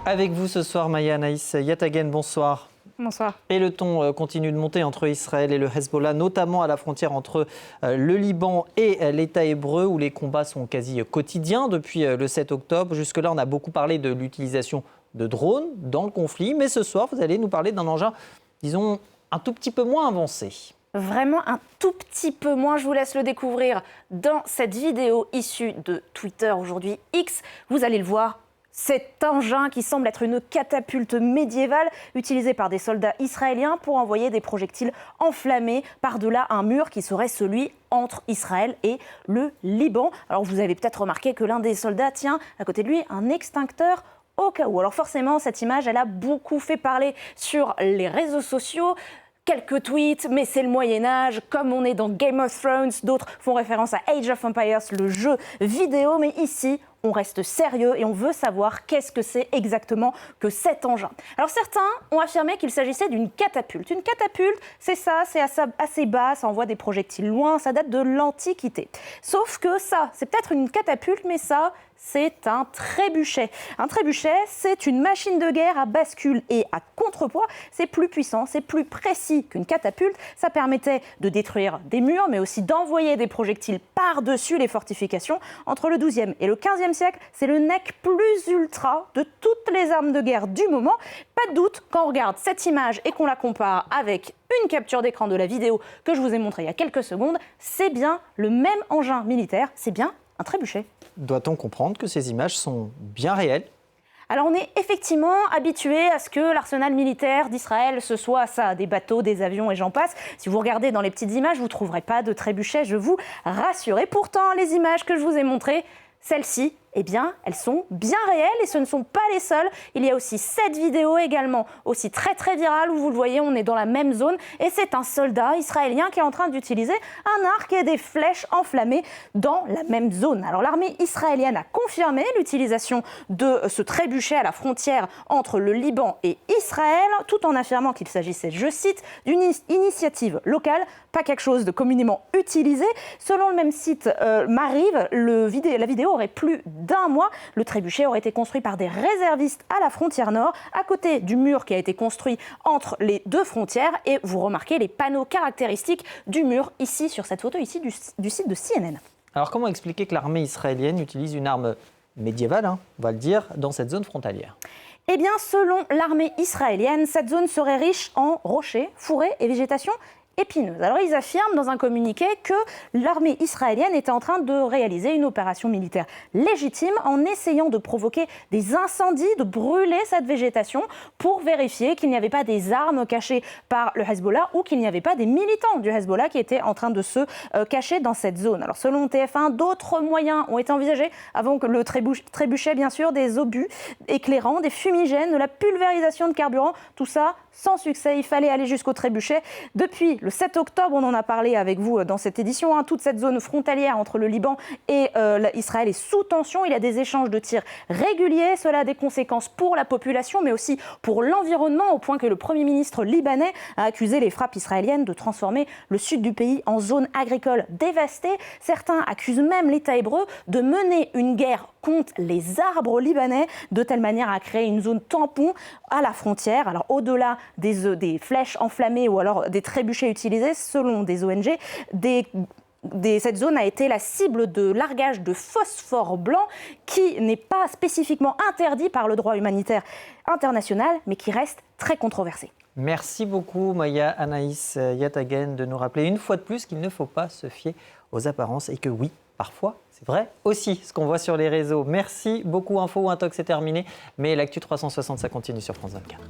Avec vous ce soir, Maya Anaïs Yatagen, bonsoir. Bonsoir. Et le ton continue de monter entre Israël et le Hezbollah, notamment à la frontière entre le Liban et l'État hébreu, où les combats sont quasi quotidiens depuis le 7 octobre. Jusque-là, on a beaucoup parlé de l'utilisation de drones dans le conflit, mais ce soir, vous allez nous parler d'un engin, disons, un tout petit peu moins avancé. Vraiment un tout petit peu moins, je vous laisse le découvrir dans cette vidéo issue de Twitter, aujourd'hui X. Vous allez le voir. Cet engin qui semble être une catapulte médiévale utilisée par des soldats israéliens pour envoyer des projectiles enflammés par-delà un mur qui serait celui entre Israël et le Liban. Alors vous avez peut-être remarqué que l'un des soldats tient à côté de lui un extincteur au cas où. Alors forcément, cette image, elle a beaucoup fait parler sur les réseaux sociaux. Quelques tweets, mais c'est le Moyen-Âge, comme on est dans Game of Thrones, d'autres font référence à Age of Empires, le jeu vidéo, mais ici, on reste sérieux et on veut savoir qu'est-ce que c'est exactement que cet engin. Alors certains ont affirmé qu'il s'agissait d'une catapulte. Une catapulte, c'est ça, c'est assez bas, ça envoie des projectiles loin, ça date de l'Antiquité. Sauf que ça, c'est peut-être une catapulte, mais ça, c'est un trébuchet. Un trébuchet, c'est une machine de guerre à bascule et à contrepoids. C'est plus puissant, c'est plus précis qu'une catapulte. Ça permettait de détruire des murs, mais aussi d'envoyer des projectiles par-dessus les fortifications. Entre le XIIe et le XVe siècle, c'est le nec plus ultra de toutes les armes de guerre du moment. Pas de doute, quand on regarde cette image et qu'on la compare avec une capture d'écran de la vidéo que je vous ai montrée il y a quelques secondes, c'est bien le même engin militaire, c'est bien un trébuchet. Doit-on comprendre que ces images sont bien réelles ? Alors on est effectivement habitué à ce que l'arsenal militaire d'Israël, ce soit ça, des bateaux, des avions et j'en passe. Si vous regardez dans les petites images, vous ne trouverez pas de trébuchet, je vous rassure. Et pourtant, les images que je vous ai montrées, celles-ci, eh bien, elles sont bien réelles et ce ne sont pas les seules. Il y a aussi cette vidéo également, aussi très virale, où vous le voyez, on est dans la même zone. Et c'est un soldat israélien qui est en train d'utiliser un arc et des flèches enflammées dans la même zone. Alors l'armée israélienne a confirmé l'utilisation de ce trébuchet à la frontière entre le Liban et Israël, tout en affirmant qu'il s'agissait, je cite, d'une initiative locale, pas quelque chose de communément utilisé. Selon le même site Mariv, la vidéo aurait plus d'un mois. Le trébuchet aurait été construit par des réservistes à la frontière nord, à côté du mur qui a été construit entre les deux frontières. Et vous remarquez les panneaux caractéristiques du mur ici, sur cette photo ici du site de CNN. Alors comment expliquer que l'armée israélienne utilise une arme médiévale, on va le dire, dans cette zone frontalière ? Eh bien, selon l'armée israélienne, cette zone serait riche en rochers, fourrés et végétation épineuse. Alors ils affirment dans un communiqué que l'armée israélienne était en train de réaliser une opération militaire légitime en essayant de provoquer des incendies, de brûler cette végétation pour vérifier qu'il n'y avait pas des armes cachées par le Hezbollah ou qu'il n'y avait pas des militants du Hezbollah qui étaient en train de se cacher dans cette zone. Alors selon TF1, d'autres moyens ont été envisagés avant que le trébuchet, bien sûr, des obus éclairants, des fumigènes, de la pulvérisation de carburant, tout ça sans succès. Il fallait aller jusqu'au trébuchet. Depuis le 7 octobre, on en a parlé avec vous dans cette édition, toute cette zone frontalière entre le Liban et Israël est sous tension. Il y a des échanges de tirs réguliers. Cela a des conséquences pour la population, mais aussi pour l'environnement, au point que le Premier ministre libanais a accusé les frappes israéliennes de transformer le sud du pays en zone agricole dévastée. Certains accusent même l'État hébreu de mener une guerre contre les arbres libanais, de telle manière à créer une zone tampon à la frontière. Alors au-delà des flèches enflammées ou alors des trébuchets utilisés, selon des ONG, cette zone a été la cible de largage de phosphore blanc qui n'est pas spécifiquement interdit par le droit humanitaire international, mais qui reste très controversé. Merci beaucoup Maya Anaïs Yatagen de nous rappeler une fois de plus qu'il ne faut pas se fier aux apparences et que oui, parfois, c'est vrai aussi ce qu'on voit sur les réseaux. Merci beaucoup. Info ou Intox, c'est terminé. Mais l'actu 360, ça continue sur France 24.